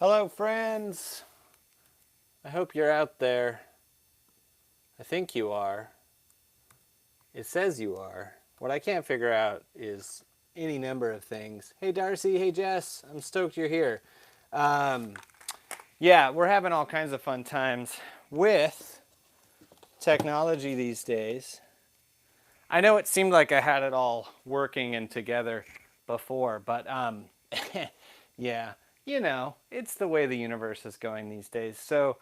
Hello, friends. I hope you're out there. I think you are. It says you are. What I can't figure out is any number of things. Hey, Darcy. Hey, Jess. I'm stoked you're here. Um, yeah, we're having all kinds of fun times with technology these days. I know it seemed like I had it all working and together before, but yeah, it's the way the universe is going these days. So,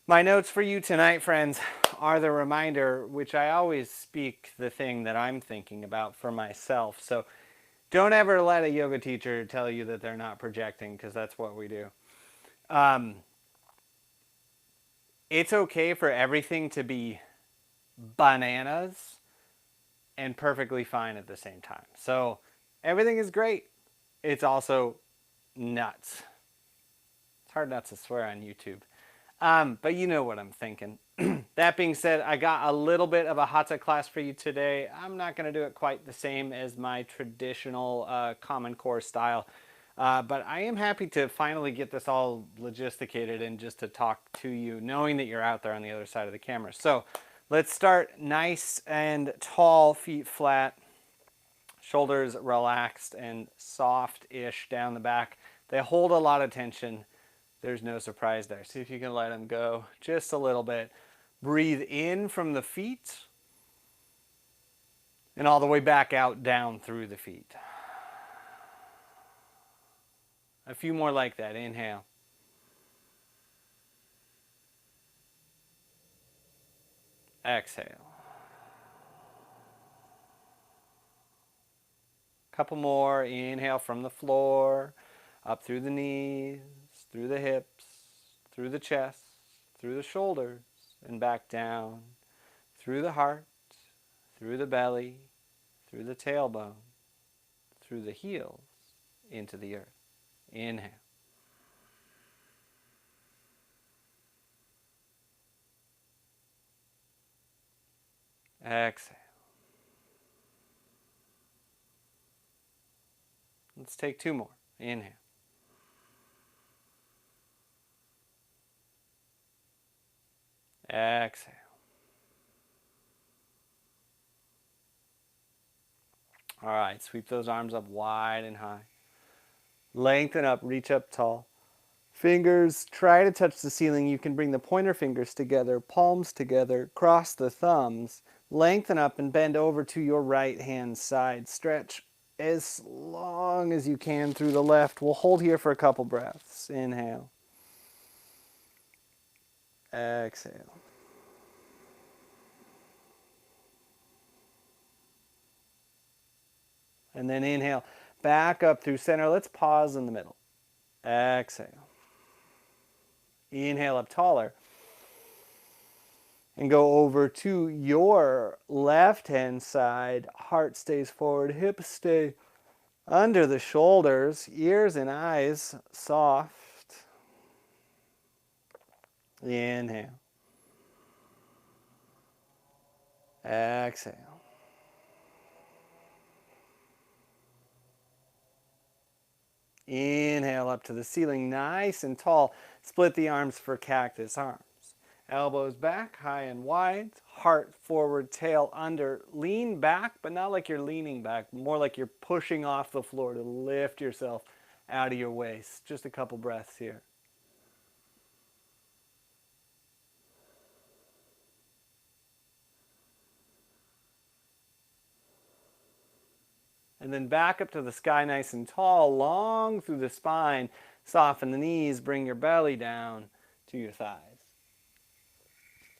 my notes for you tonight, friends, are the reminder, which I always speak the thing that I'm thinking about for myself. So, don't ever let a yoga teacher tell you that they're not projecting, because that's what we do. It's okay for everything to be bananas and perfectly fine at the same time. So everything is great. It's also nuts. It's hard not to swear on YouTube. But you know what I'm thinking. That being said, I got a little bit of a Hatha class for you today. I'm not going to do it quite the same as my traditional Common Core style. But I am happy to finally get this all logisticated and just to talk to you, knowing that you're out there on the other side of the camera. So let's start nice and tall, feet flat, shoulders relaxed and soft-ish down the back. They hold a lot of tension. There's no surprise there. See if you can let them go just a little bit. Breathe in from the feet and all the way back out down through the feet. A few more like that. Inhale. Exhale. Couple more. Inhale from the floor, up through the knees, through the hips, through the chest, through the shoulders, and back down, through the heart, through the belly, through the tailbone, through the heels, into the earth. Inhale. Exhale. Let's take two more. Inhale. Exhale. All right, sweep those arms up wide and high. Lengthen up, reach up tall. Fingers try to touch the ceiling. You can bring the pointer fingers together, palms together, cross the thumbs. Lengthen up and bend over to your right hand side. Stretch as long as you can through the left. We'll hold here for a couple breaths. Inhale. Exhale. And then inhale. Back up through center. Let's pause in the middle. Exhale. Inhale up taller. And go over to your left hand side. Heart stays forward. Hips stay under the shoulders. Ears and eyes soft. Inhale. Exhale. Inhale up to the ceiling, nice and tall. Split the arms for cactus arms. Elbows back, high and wide. Heart forward, tail under. Lean back, but not like you're leaning back. More like you're pushing off the floor to lift yourself out of your waist. Just a couple breaths here. And then back up to the sky nice and tall, long through the spine. Soften the knees, bring your belly down to your thighs.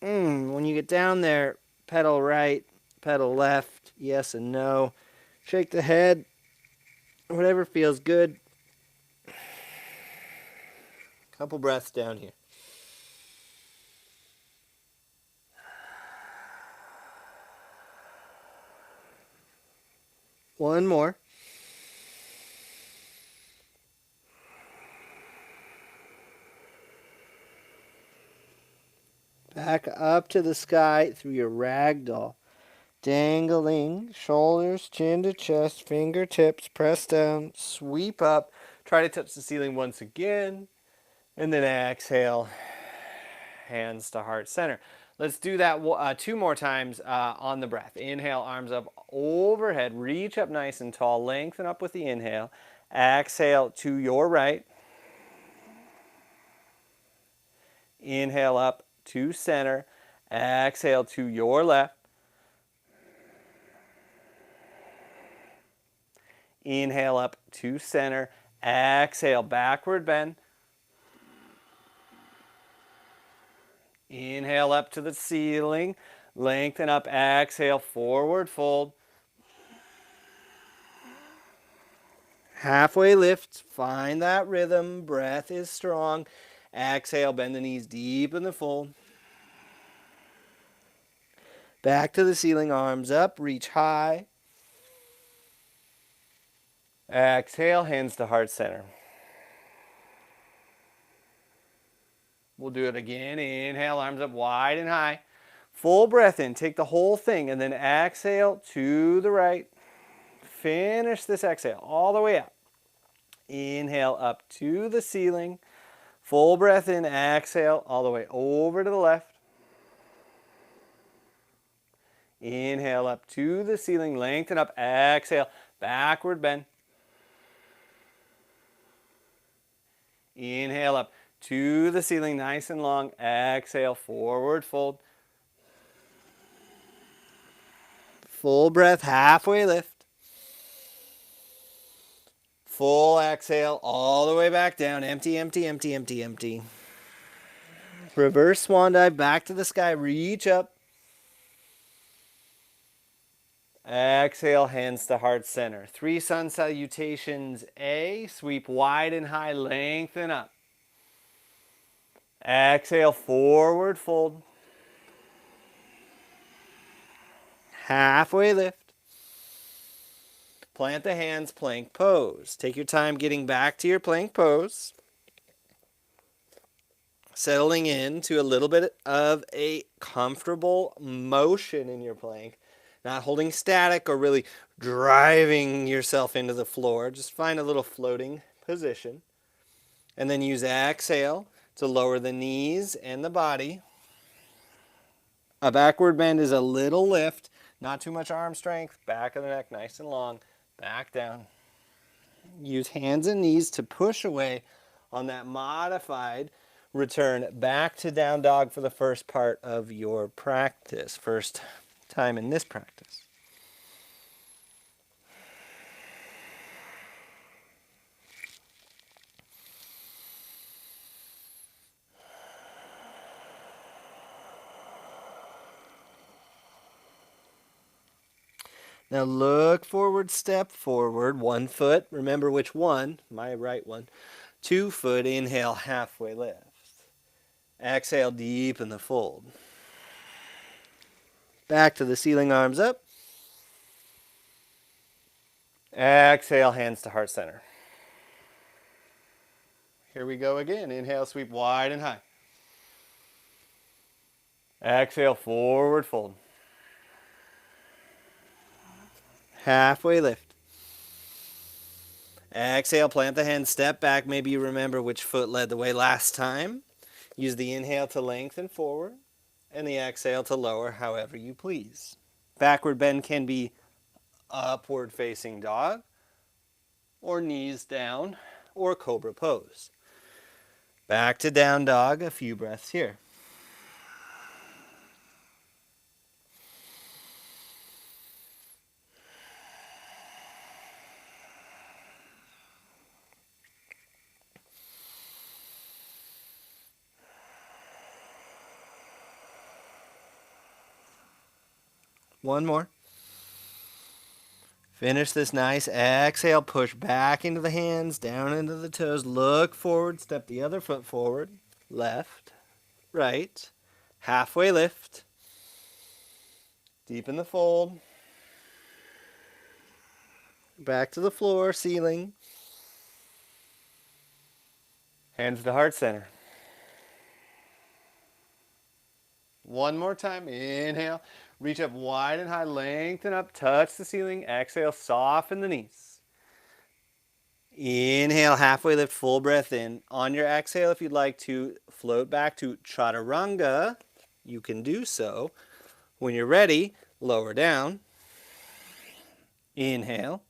When you get down there, pedal right, pedal left, yes and no. Shake the head, whatever feels good. Couple breaths down here. One more. Back up to the sky through your ragdoll. Dangling, shoulders, chin to chest, fingertips, press down, sweep up. Try to touch the ceiling once again. And then exhale, hands to heart center. Let's do that 2 more times on the breath. Inhale, arms up overhead. Reach up nice and tall. Lengthen up with the inhale. Exhale to your right. Inhale up to center. Exhale to your left. Inhale up to center. Exhale, backward bend. Inhale up to the ceiling. Lengthen up. Exhale, forward fold. Halfway lift. Find that rhythm. Breath is strong. Exhale, bend the knees deep in the fold. Back to the ceiling, arms up, reach high. Exhale, hands to heart center. We'll do it again. Inhale, arms up wide and high. Full breath in, take the whole thing, and then exhale to the right. Finish this exhale all the way up. Inhale up to the ceiling. Full breath in, exhale all the way over to the left. Inhale up to the ceiling, lengthen up, exhale, backward bend. Inhale up to the ceiling, nice and long, exhale, forward fold. Full breath, halfway lift. Full exhale, all the way back down, empty, empty, empty, empty, empty. Reverse swan dive, back to the sky, reach up. Exhale, hands to heart center. 3 sun salutations. A, sweep wide and high, lengthen up. Exhale, forward fold. Halfway lift. Plant the hands, plank pose. Take your time getting back to your plank pose. Settling into a little bit of a comfortable motion in your plank. Not holding static or really driving yourself into the floor. Just find a little floating position. And then use exhale to lower the knees and the body. A backward bend is a little lift. Not too much arm strength. Back of the neck nice and long. Back down. Use hands and knees to push away on that modified return back to down dog for the first part of your practice. First time in this practice. Now look forward, step forward, 1 foot. Remember which one, my right one. 2 foot, inhale, halfway lift. Exhale, deepen the fold. Back to the ceiling, arms up. Exhale, hands to heart center. Here we go again. Inhale, sweep wide and high. Exhale, forward fold. Halfway lift. Exhale, plant the hands, step back. Maybe you remember which foot led the way last time. Use the inhale to lengthen forward and the exhale to lower however you please. Backward bend can be upward facing dog or knees down or cobra pose. Back to down dog, a few breaths here. One more. Finish this nice exhale. Push back into the hands, down into the toes. Look forward. Step the other foot forward. Left, right. Halfway lift. Deepen the fold. Back to the floor, ceiling. Hands to heart center. One more time. Inhale. Reach up wide and high. Lengthen up. Touch the ceiling. Exhale. Soften the knees. Inhale, halfway lift, full breath in. On your exhale, if you'd like to float back to chaturanga, you can do so. When you're ready, lower down. Inhale.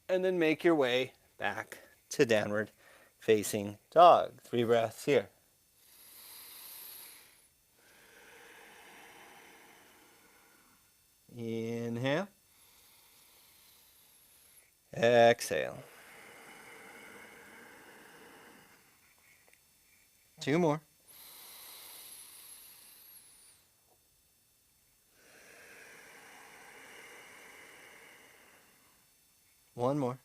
And then make your way back to downward facing dog. 3 breaths here. Inhale. Exhale. 2 more. One more.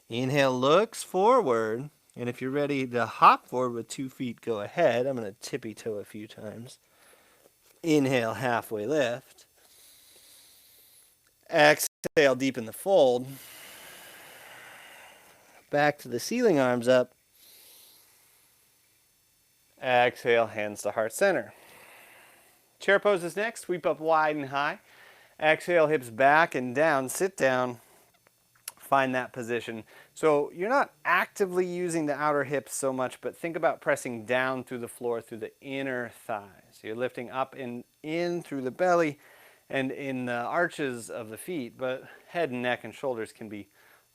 Inhale, looks forward. And if you're ready to hop forward with 2 feet, go ahead. I'm going to tippy toe a few times. Inhale, halfway lift. Exhale, deepen the fold. Back to the ceiling, arms up. Exhale, hands to heart center. Chair pose is next. Sweep up wide and high. Exhale, hips back and down. Sit down. Find that position. So you're not actively using the outer hips so much, but think about pressing down through the floor, through the inner thighs. You're lifting up and in through the belly and in the arches of the feet, but head and neck and shoulders can be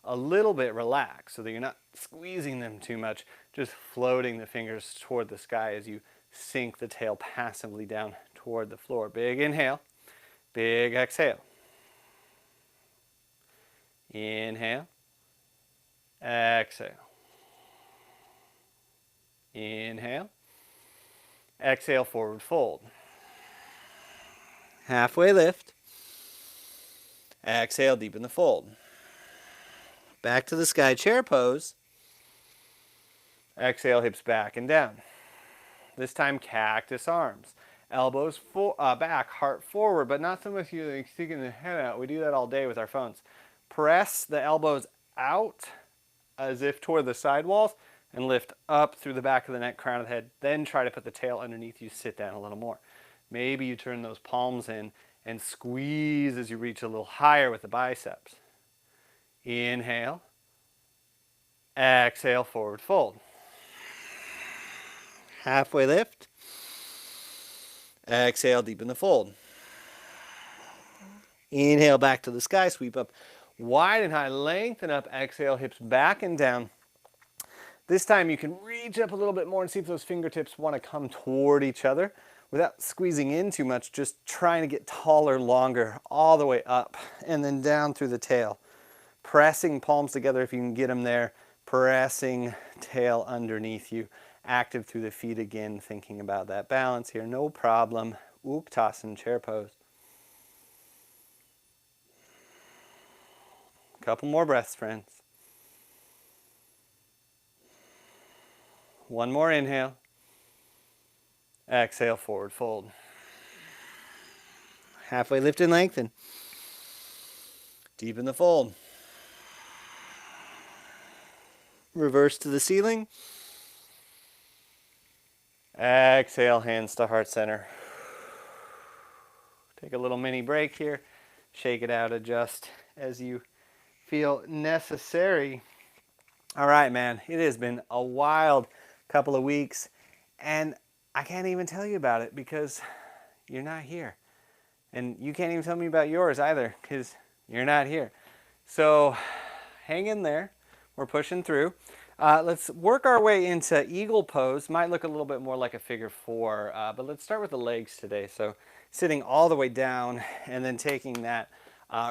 a little bit relaxed so that you're not squeezing them too much, just floating the fingers toward the sky as you sink the tail passively down toward the floor. Big inhale, big exhale. Inhale, exhale. Inhale, exhale, forward fold. Halfway lift. Exhale, deepen the fold. Back to the sky chair pose. Exhale, hips back and down. This time, cactus arms. Elbows back, heart forward, but not so much you like sticking the head out. We do that all day with our phones. Press the elbows out as if toward the side walls and lift up through the back of the neck, crown of the head. Then try to put the tail underneath you, sit down a little more. Maybe you turn those palms in and squeeze as you reach a little higher with the biceps. Inhale. Exhale, forward fold. Halfway lift. Exhale, deepen the fold. Inhale, back to the sky, sweep up wide and high, lengthen up, exhale, hips back and down. This time you can reach up a little bit more and see if those fingertips want to come toward each other without squeezing in too much, just trying to get taller, longer, all the way up and then down through the tail. Pressing palms together if you can get them there, pressing tail underneath you, active through the feet again, thinking about that balance here, no problem. Uttanasana chair pose. Couple more breaths, friends. One more inhale. Exhale, forward fold. Halfway lift and lengthen. Deepen the fold. Reverse to the ceiling. Exhale, hands to heart center. Take a little mini break here. Shake it out, adjust as you feel necessary. All right, man, it has been a wild couple of weeks, and I can't even tell you about it because you're not here. And you can't even tell me about yours either because you're not here. So hang in there. We're pushing through. Let's work our way into eagle pose. Might look a little bit more like a figure 4, but let's start with the legs today. So sitting all the way down and then taking that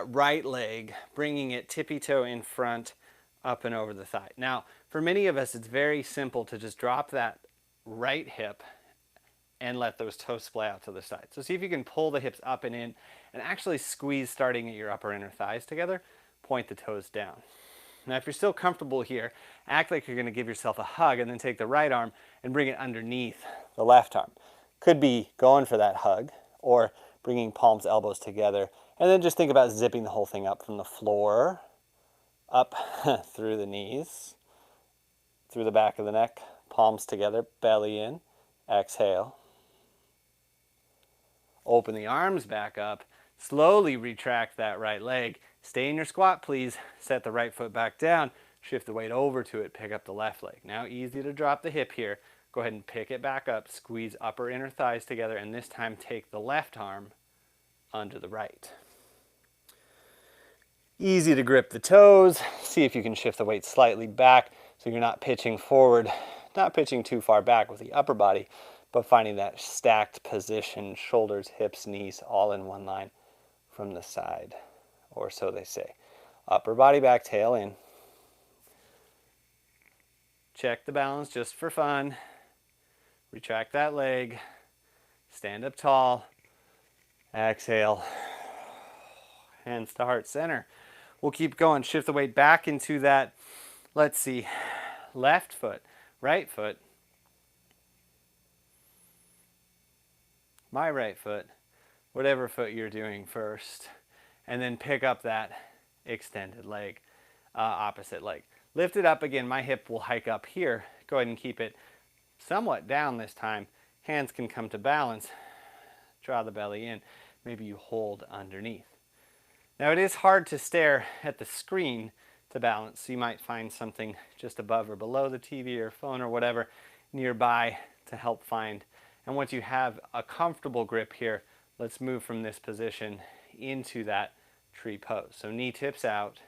right leg, bringing it tippy-toe in front, up and over the thigh. Now, for many of us, it's very simple to just drop that right hip and let those toes splay out to the side. So see if you can pull the hips up and in and actually squeeze starting at your upper inner thighs together. Point the toes down. Now, if you're still comfortable here, act like you're going to give yourself a hug and then take the right arm and bring it underneath the left arm. Could be going for that hug or bringing palms, elbows together. And then just think about zipping the whole thing up from the floor, up through the knees, through the back of the neck, palms together, belly in, exhale. Open the arms back up. Slowly retract that right leg. Stay in your squat, please. Set the right foot back down. Shift the weight over to it. Pick up the left leg. Now easy to drop the hip here. Go ahead and pick it back up. Squeeze upper inner thighs together, and this time take the left arm under the right. Easy to grip the toes. See if you can shift the weight slightly back so you're not pitching forward, not pitching too far back with the upper body, but finding that stacked position, shoulders, hips, knees, all in one line from the side, or so they say. Upper body back, tail in. Check the balance just for fun. Retract that leg. Stand up tall. Exhale. Hands to heart center. We'll keep going. Shift the weight back into that, let's see, left foot, right foot, my right foot, whatever foot you're doing first, and then pick up that extended leg, opposite leg. Lift it up again. My hip will hike up here. Go ahead and keep it somewhat down this time. Hands can come to balance. Draw the belly in. Maybe you hold underneath. Now it is hard to stare at the screen to balance, so you might find something just above or below the TV or phone or whatever nearby to help find. And once you have a comfortable grip here, let's move from this position into that tree pose. So knee tips out,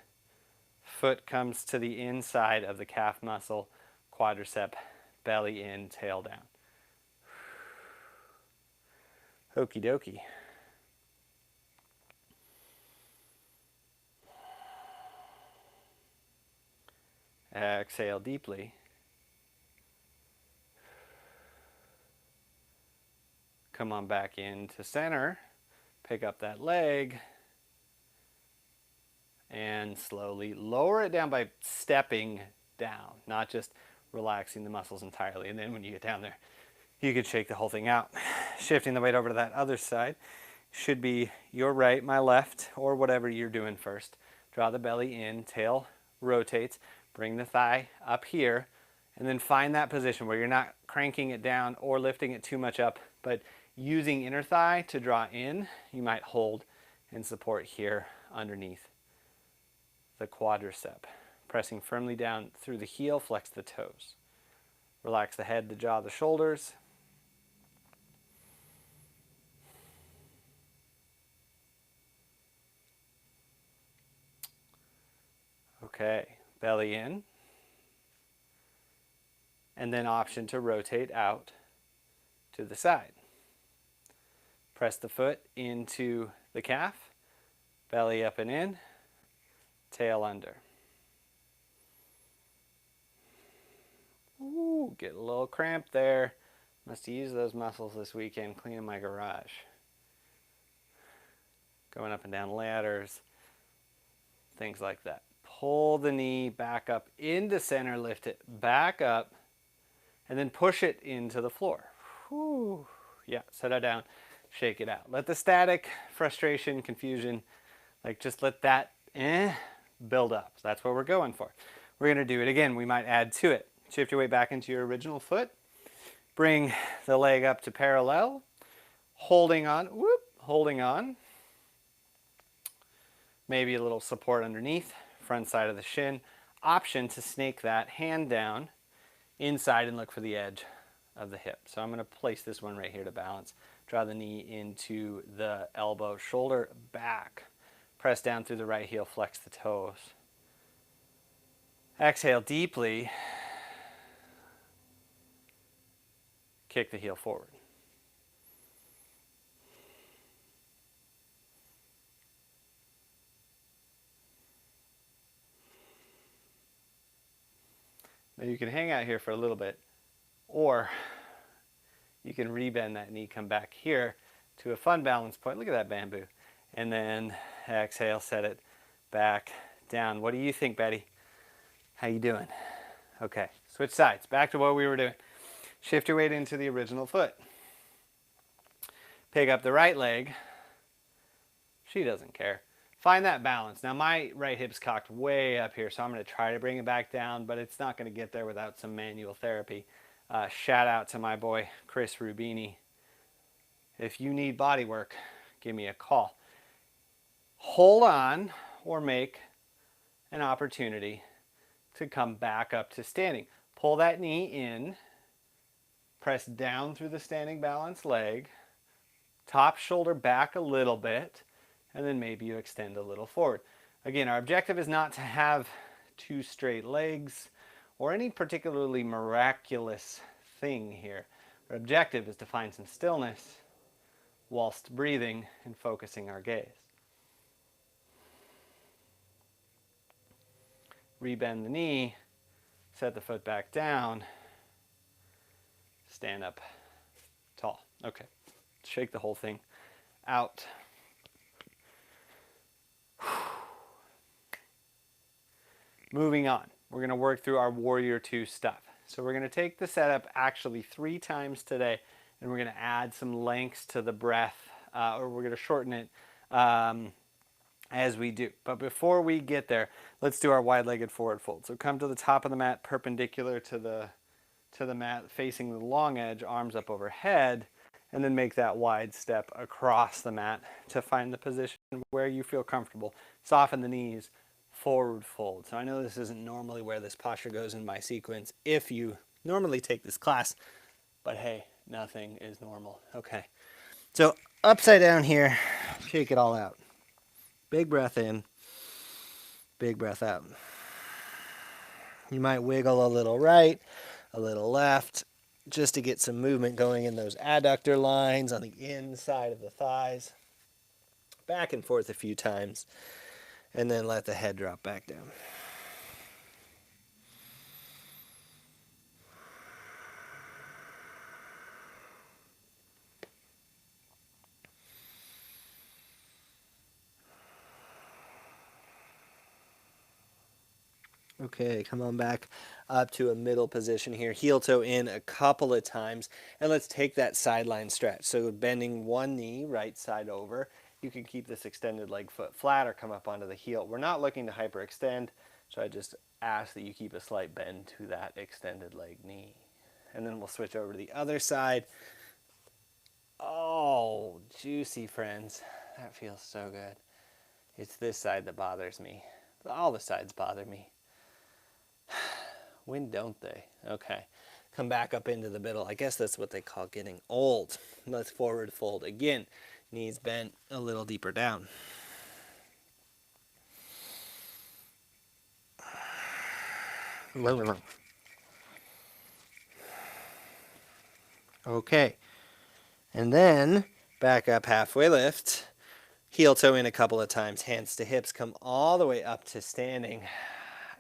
foot comes to the inside of the calf muscle, quadricep, belly in, tail down. Okie dokie. Exhale deeply. Come on back into center. Pick up that leg. And slowly lower it down by stepping down, not just relaxing the muscles entirely. And then when you get down there, you could shake the whole thing out. Shifting the weight over to that other side. Should be your right, my left, or whatever you're doing first. Draw the belly in, tail rotates. Bring the thigh up here, and then find that position where you're not cranking it down or lifting it too much up, but using inner thigh to draw in. You might hold and support here underneath the quadricep. Pressing firmly down through the heel, flex the toes. Relax the head, the jaw, the shoulders. Okay. Belly in, and then option to rotate out to the side. Press the foot into the calf, belly up and in, tail under. Ooh, get a little cramp there. Must use those muscles this weekend cleaning my garage. Going up and down ladders, things like that. Pull the knee back up into center, lift it back up, and then push it into the floor. Whew. Yeah, set it down, shake it out. Let the static, frustration, confusion, just let that build up. So that's what we're going for. We're gonna do it again. We might add to it. Shift your weight back into your original foot. Bring the leg up to parallel, holding on, holding on. Maybe a little support underneath. Front side of the shin. Option to snake that hand down inside and look for the edge of the hip. So I'm going to place this one right here to balance. Draw the knee into the elbow, shoulder back. Press down through the right heel, flex the toes. Exhale deeply. Kick the heel forward. Now you can hang out here for a little bit, or you can rebend that knee, come back here to a fun balance point. Look at that bamboo. And then exhale, set it back down. What do you think, Betty? How you doing? Okay, switch sides. Back to what we were doing. Shift your weight into the original foot. Pick up the right leg. She doesn't care. Find that balance. Now my right hip's cocked way up here, so I'm going to try to bring it back down, but it's not going to get there without some manual therapy. Shout out to my boy Chris Rubini. If you need body work, give me a call. Hold on or make an opportunity to come back up to standing. Pull that knee in, press down through the standing balance leg, top shoulder back a little bit, and then maybe you extend a little forward. Again, our objective is not to have two straight legs or any particularly miraculous thing here. Our objective is to find some stillness whilst breathing and focusing our gaze. Rebend the knee, set the foot back down, stand up tall. Okay, shake the whole thing out. Moving on, we're going to work through our Warrior 2 stuff. So we're going to take the setup actually 3 times today, and we're going to add some lengths to the breath, or we're going to shorten it as we do. But before we get there, let's do our wide-legged forward fold. So come to the top of the mat, perpendicular to the mat, facing the long edge, arms up overhead, and then make that wide step across the mat to find the position where you feel comfortable. Soften the knees, forward fold. So I know this isn't normally where this posture goes in my sequence if you normally take this class, but hey, nothing is normal. Okay, so upside down here, shake it all out. Big breath in, big breath out. You might wiggle a little right, a little left, just to get some movement going in those adductor lines on the inside of the thighs. Back and forth a few times, and then let the head drop back down. Okay, come on back up to a middle position here. Heel toe in a couple of times. And let's take that sideline stretch. So bending one knee, right side over. You can keep this extended leg foot flat or come up onto the heel. We're not looking to hyperextend, so I just ask that you keep a slight bend to that extended leg knee. And then we'll switch over to the other side. Oh, juicy, friends. That feels so good. It's this side that bothers me. All the sides bother me. When don't they? Okay. Come back up into the middle. I guess that's what they call getting old. Let's forward fold again. Knees bent a little deeper down. Okay. And then back up halfway lift. Heel toe in a couple of times. Hands to hips. Come all the way up to standing.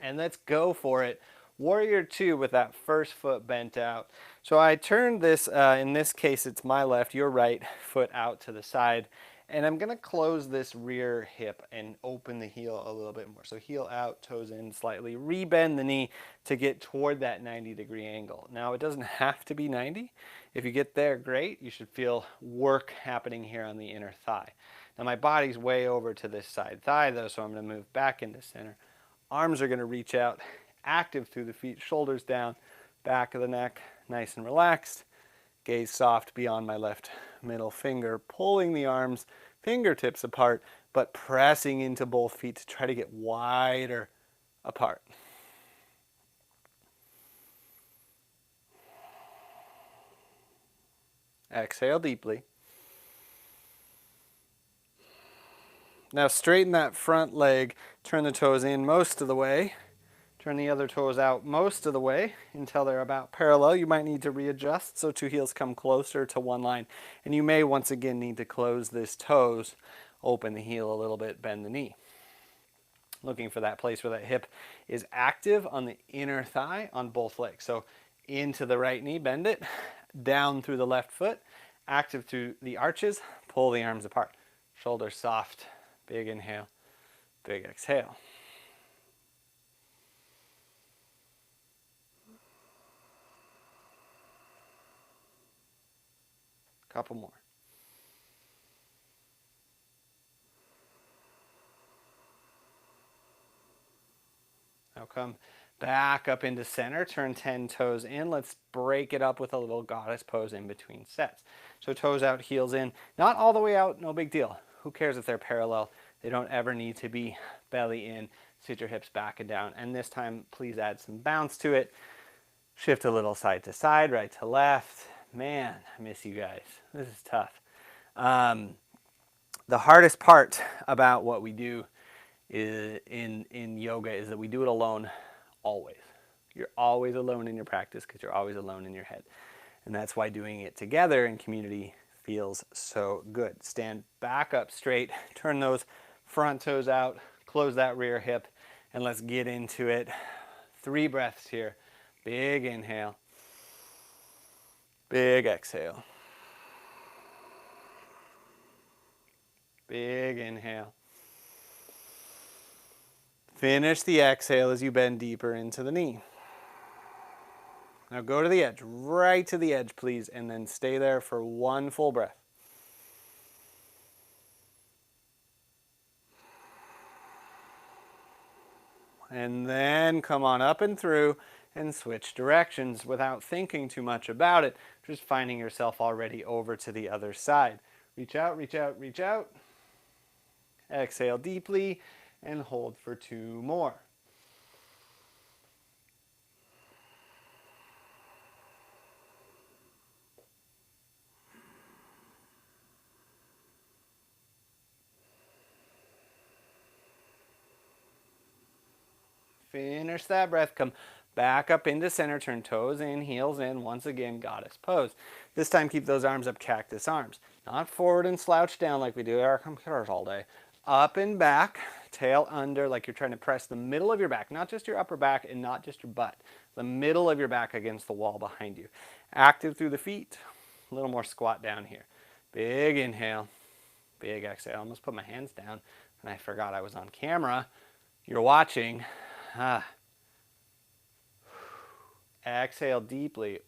And let's go for it. Warrior 2 with that first foot bent out. So I turned this, in this case it's my left, your right foot out to the side. And I'm going to close this rear hip and open the heel a little bit more. So heel out, toes in slightly. Rebend the knee to get toward that 90-degree angle. Now it doesn't have to be 90. If you get there, great. You should feel work happening here on the inner thigh. Now my body's way over to this side thigh though, so I'm going to move back into center. Arms are going to reach out, active through the feet, shoulders down, back of the neck, nice and relaxed. Gaze soft beyond my left middle finger, pulling the arms, fingertips apart, but pressing into both feet to try to get wider apart. Exhale deeply. Now straighten that front leg, turn the toes in most of the way. Turn the other toes out most of the way until they're about parallel. You might need to readjust so two heels come closer to one line. And you may once again need to close this toes, open the heel a little bit, bend the knee. Looking for that place where that hip is active on the inner thigh on both legs. So into the right knee, bend it, down through the left foot, active through the arches, pull the arms apart. Shoulders soft, big inhale, big exhale. Couple more. Now come back up into center, turn 10 toes in. Let's break it up with a little goddess pose in between sets. So toes out, heels in, not all the way out, no big deal. Who cares if they're parallel? They don't ever need to be belly in. Sit your hips back and down. And this time, please add some bounce to it. Shift a little side to side, right to left. Man, I miss you guys. This is tough. The hardest part about what we do in yoga is that we do it alone always. You're always alone in your practice because you're always alone in your head. And that's why doing it together in community feels so good. Stand back up straight, turn those front toes out, close that rear hip, and let's get into it. 3 breaths here. Big inhale, big exhale. Big inhale. Finish the exhale as you bend deeper into the knee. Now go to the edge, right to the edge, please, and then stay there for 1 full breath. And then come on up and through and switch directions without thinking too much about it, just finding yourself already over to the other side. Reach out, reach out, reach out. Exhale deeply and hold for 2 more. Finish that breath. Come back up into center. Turn toes in, heels in. Once again, goddess pose. This time, keep those arms up, cactus arms. Not forward and slouch down like we do at our computers all day. Up and back, tail under like you're trying to press the middle of your back, not just your upper back and not just your butt. The middle of your back against the wall behind you. Active through the feet. A little more squat down here. Big inhale, big exhale. I almost put my hands down and I forgot I was on camera. You're watching. Exhale deeply.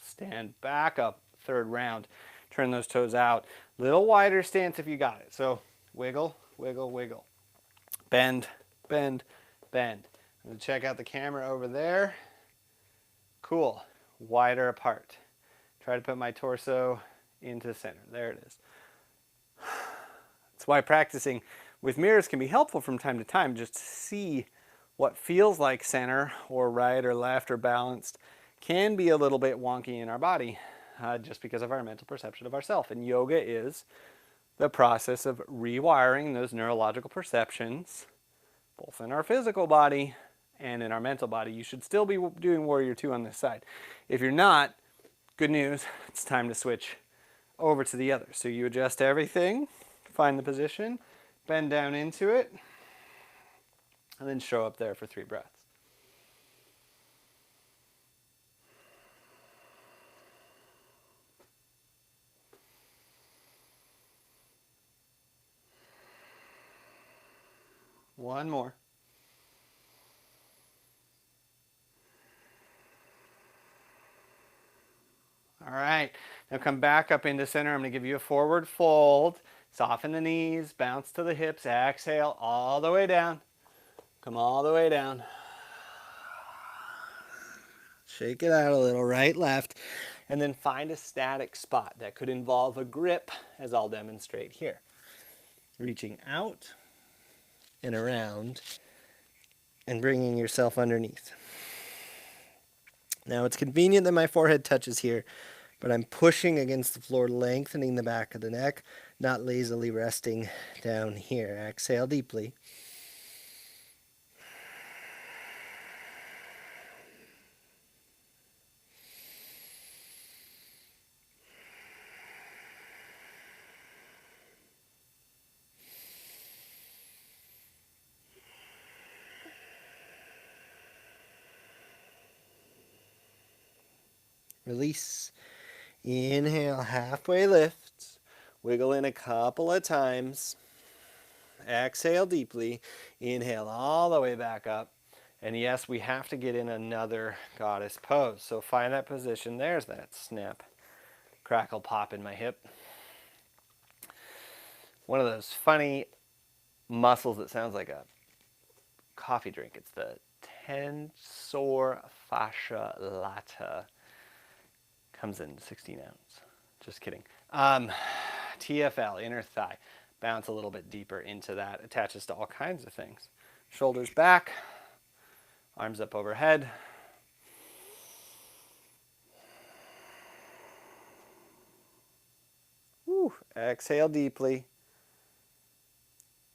Stand back up. 3rd round. Turn those toes out. Little wider stance if you got it. So wiggle, wiggle, wiggle. Bend, bend, bend. I'm going to check out the camera over there. Cool. Wider apart. Try to put my torso into the center. There it is. That's why practicing with mirrors can be helpful from time to time, just to see what feels like center or right or left or balanced can be a little bit wonky in our body just because of our mental perception of ourself. And yoga is the process of rewiring those neurological perceptions, both in our physical body and in our mental body. You should still be doing Warrior 2 on this side. If you're not, good news, it's time to switch over to the other. So you adjust everything, find the position, bend down into it, and then show up there for 3 breaths. One more. All right, now come back up into center. I'm going to give you a forward fold. Soften the knees, bounce to the hips, exhale all the way down. Come all the way down. Shake it out a little, right, left, and then find a static spot. That could involve a grip, as I'll demonstrate here. Reaching out and around and bringing yourself underneath. Now it's convenient that my forehead touches here, but I'm pushing against the floor, lengthening the back of the neck, not lazily resting down here. Exhale deeply. Release. Inhale, halfway lift. Wiggle in a couple of times. Exhale deeply. Inhale all the way back up. And yes, we have to get in another goddess pose. So find that position. There's that snap, crackle, pop in my hip. One of those funny muscles that sounds like a coffee drink. It's the tensor fascia lata. Comes in 16 ounce. Just kidding. TFL, inner thigh. Bounce a little bit deeper into that. Attaches to all kinds of things. Shoulders back. Arms up overhead. Woo. Exhale deeply.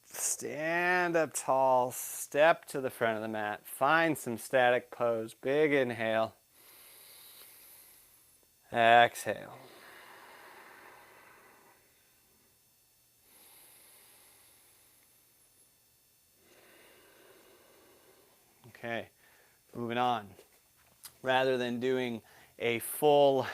Stand up tall. Step to the front of the mat. Find some static pose. Big inhale. Exhale. Okay, moving on. Rather than doing a full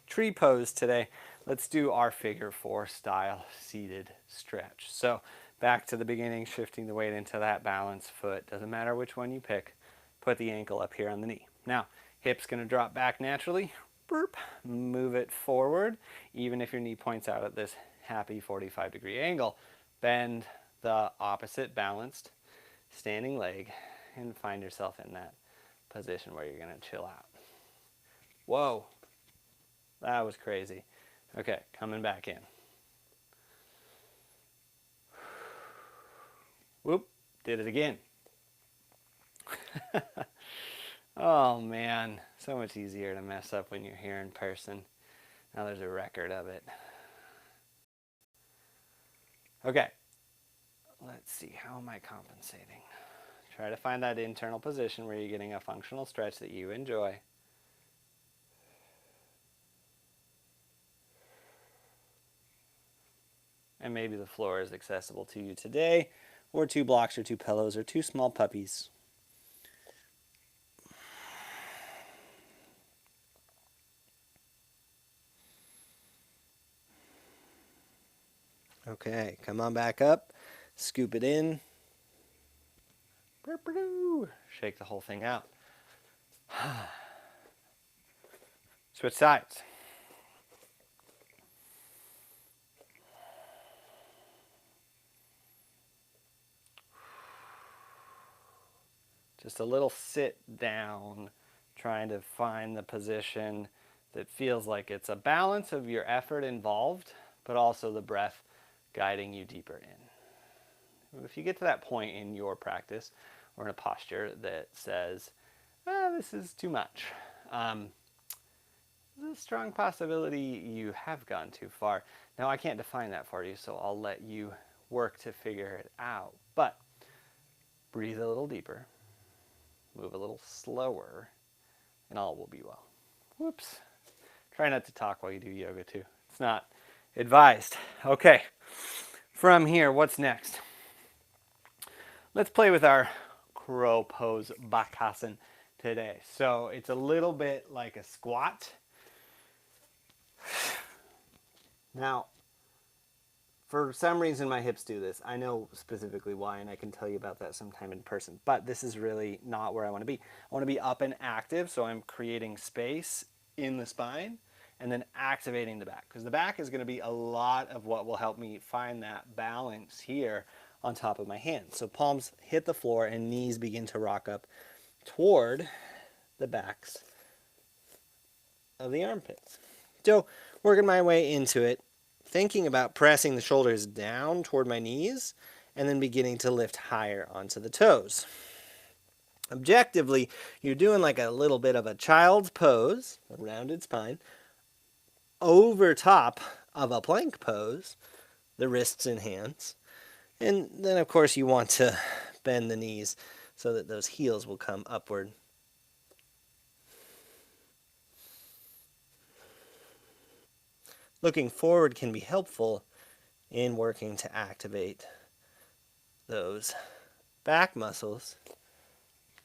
tree pose today, let's do our figure 4 style seated stretch. So back to the beginning, shifting the weight into that balanced foot. Doesn't matter which one you pick. Put the ankle up here on the knee. Now, hip's going to drop back naturally. Burp. Move it forward, even if your knee points out at this happy 45-degree angle. Bend the opposite balanced standing leg and find yourself in that position where you're going to chill out. Whoa, that was crazy. Okay, coming back in. Whoop, did it again. Oh man, so much easier to mess up when you're here in person. Now there's a record of it. Okay, let's see, how am I compensating? Try to find that internal position where you're getting a functional stretch that you enjoy. And maybe the floor is accessible to you today, or 2 blocks or 2 pillows or 2 small puppies. Okay, come on back up, scoop it in. Shake the whole thing out. Switch sides. Just a little sit down, trying to find the position that feels like it's a balance of your effort involved, but also the breath guiding you deeper in. If you get to that point in your practice or in a posture that says, this is too much, there's a strong possibility you have gone too far. Now, I can't define that for you, so I'll let you work to figure it out. But breathe a little deeper, move a little slower, and all will be well. Whoops. Try not to talk while you do yoga too. It's not advised. Okay, from here, what's next? Let's play with our crow pose bakasana today. So it's a little bit like a squat. Now, for some reason my hips do this. I know specifically why, and I can tell you about that sometime in person. But this is really not where I want to be. I want to be up and active, so I'm creating space in the spine and then activating the back. Because the back is going to be a lot of what will help me find that balance here on top of my hands. So palms hit the floor and knees begin to rock up toward the backs of the armpits. So working my way into it, thinking about pressing the shoulders down toward my knees and then beginning to lift higher onto the toes. Objectively, you're doing like a little bit of a child's pose, a rounded spine, over top of a plank pose, the wrists and hands. And then, of course, you want to bend the knees so that those heels will come upward. Looking forward can be helpful in working to activate those back muscles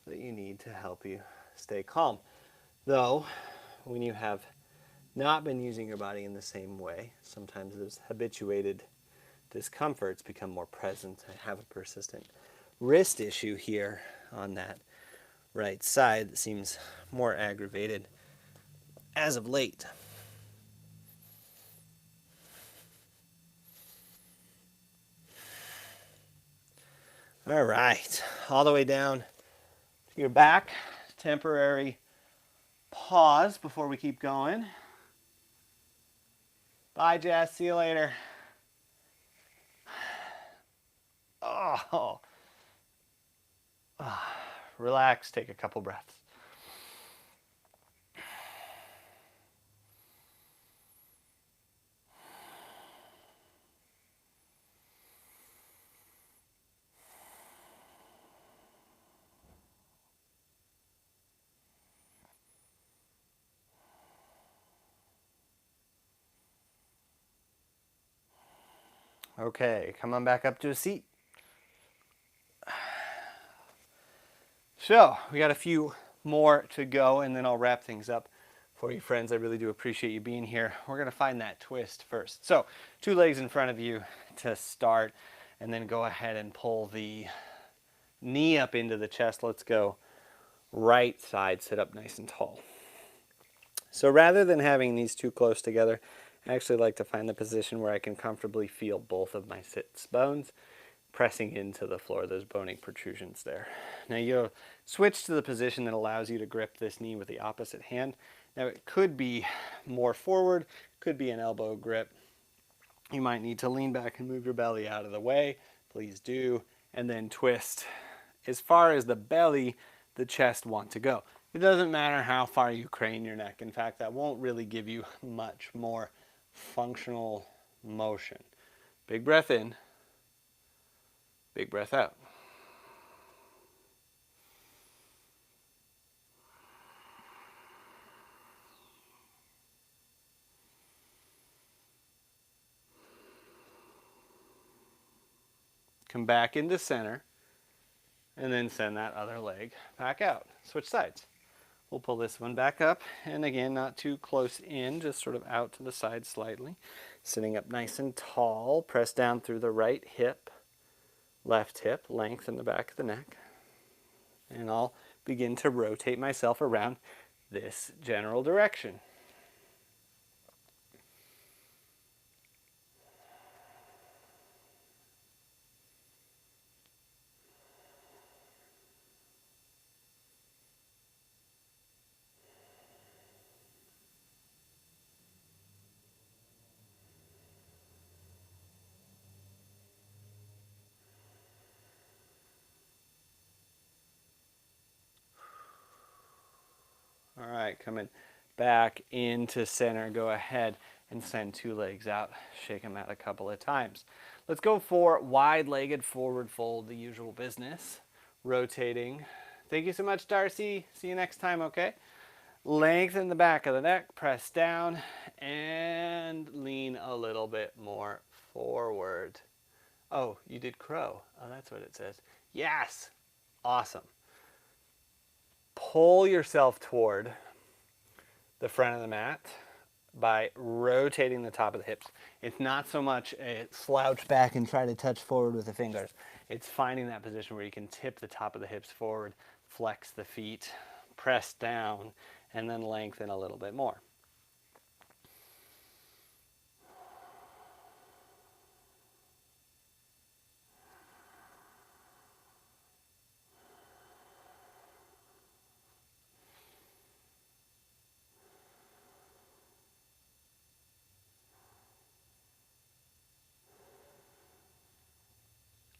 that you need to help you stay calm. Though, when you have not been using your body in the same way, sometimes those habituated discomforts become more present. I have a persistent wrist issue here on that right side that seems more aggravated as of late. All right, all the way down Your back, temporary pause before we keep going. Bye, Jess. See you later. Oh, relax. Take a couple breaths. Okay, come on back up to a seat. So, we got a few more to go, and then I'll wrap things up for you, friends. I really do appreciate you being here. We're going to find that twist first. So, 2 legs in front of you to start, and then go ahead and pull the knee up into the chest. Let's go right side, sit up nice and tall. So rather than having these too close together, I actually like to find the position where I can comfortably feel both of my sits bones pressing into the floor, those bony protrusions there. Now you'll switch to the position that allows you to grip this knee with the opposite hand. Now it could be more forward, could be an elbow grip. You might need to lean back and move your belly out of the way. Please do. And then twist as far as the belly, the chest want to go. It doesn't matter how far you crane your neck. In fact, that won't really give you much more functional motion. Big breath in, big breath out. Come back into center, and then send that other leg back out. Switch sides. We'll pull this one back up, and again, not too close in, just sort of out to the side slightly. Sitting up nice and tall, press down through the right hip, left hip, lengthen the back of the neck. And I'll begin to rotate myself around this general direction. All right, coming back into center. Go ahead and send 2 legs out. Shake them out a couple of times. Let's go for wide-legged forward fold, the usual business. Rotating. Thank you so much, Darcy. See you next time, okay? Lengthen the back of the neck, press down, and lean a little bit more forward. Oh, you did crow. Oh, that's what it says. Yes! Awesome. Pull yourself toward the front of the mat by rotating the top of the hips. It's not so much a slouch back and try to touch forward with the fingers. It's finding that position where you can tip the top of the hips forward, flex the feet, press down, and then lengthen a little bit more.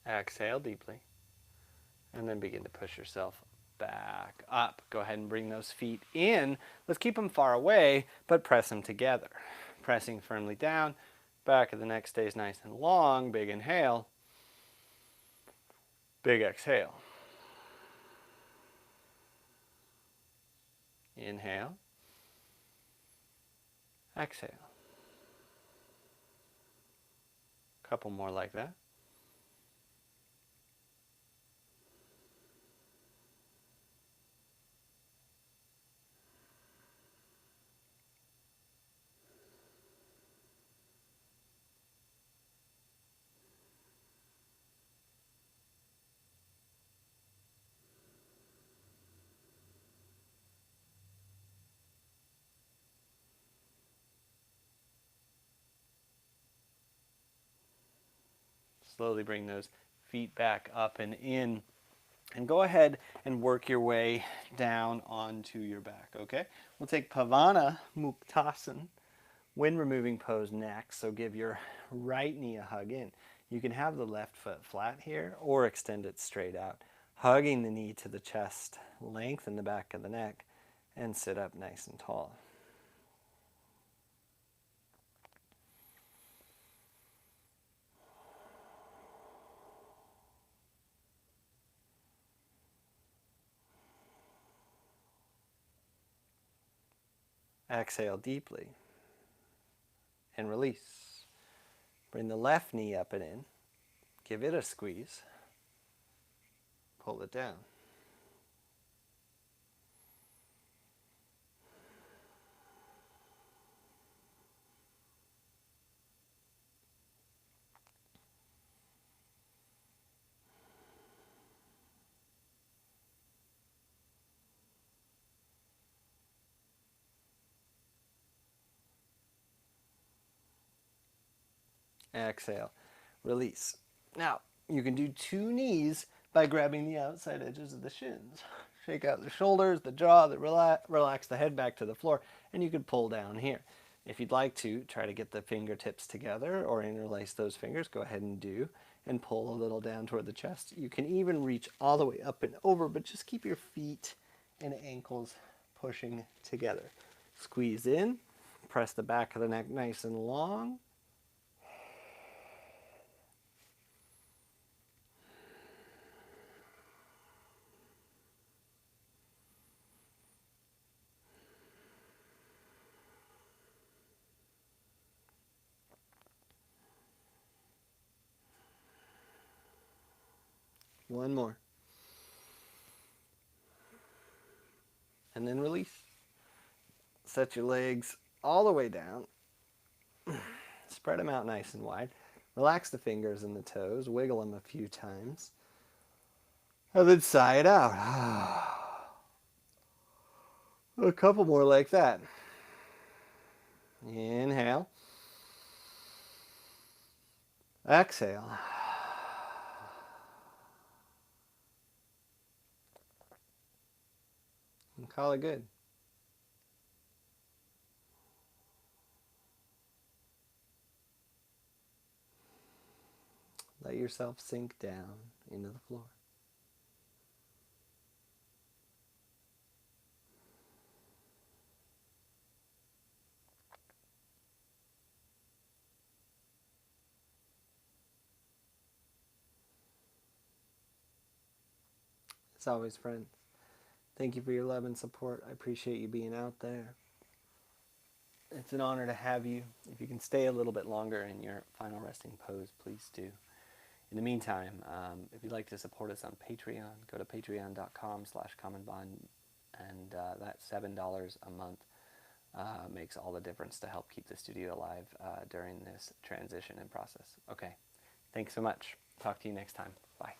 Exhale deeply, and then begin to push yourself back up. Go ahead and bring those feet in. Let's keep them far away, but press them together. Pressing firmly down, back of the neck stays nice and long. Big inhale, big exhale. Inhale, exhale. Couple more like that. Slowly bring those feet back up and in And go ahead and work your way down onto your back, okay? We'll take Pavana Muktasan, wind removing pose next. So give your right knee a hug in. You can have the left foot flat here or extend it straight out. Hugging the knee to the chest, lengthen the back of the neck, and sit up nice and tall. Exhale deeply and release. Bring the left knee up and in. Give it a squeeze. Pull it down. Exhale. Release. Now, you can do two knees by grabbing the outside edges of the shins. Shake out the shoulders, the jaw, relax the head back to the floor, and you could pull down here. If you'd like to, try to get the fingertips together or interlace those fingers, go ahead and do, and pull a little down toward the chest. You can even reach all the way up and over, but just keep your feet and ankles pushing together. Squeeze in, press the back of the neck nice and long. One more. And then release. Set your legs all the way down. Spread them out nice and wide. Relax the fingers and the toes. Wiggle them a few times. And then sigh it out. A couple more like that. Inhale. Exhale. And call it good. Let yourself sink down into the floor. As always, friends, thank you for your love and support. I appreciate you being out there. It's an honor to have you. If you can stay a little bit longer in your final resting pose, please do. In the meantime, if you'd like to support us on Patreon, go to patreon.com/commonbond, and that $7 a month makes all the difference to help keep the studio alive during this transition and process. Okay, thanks so much. Talk to you next time. Bye.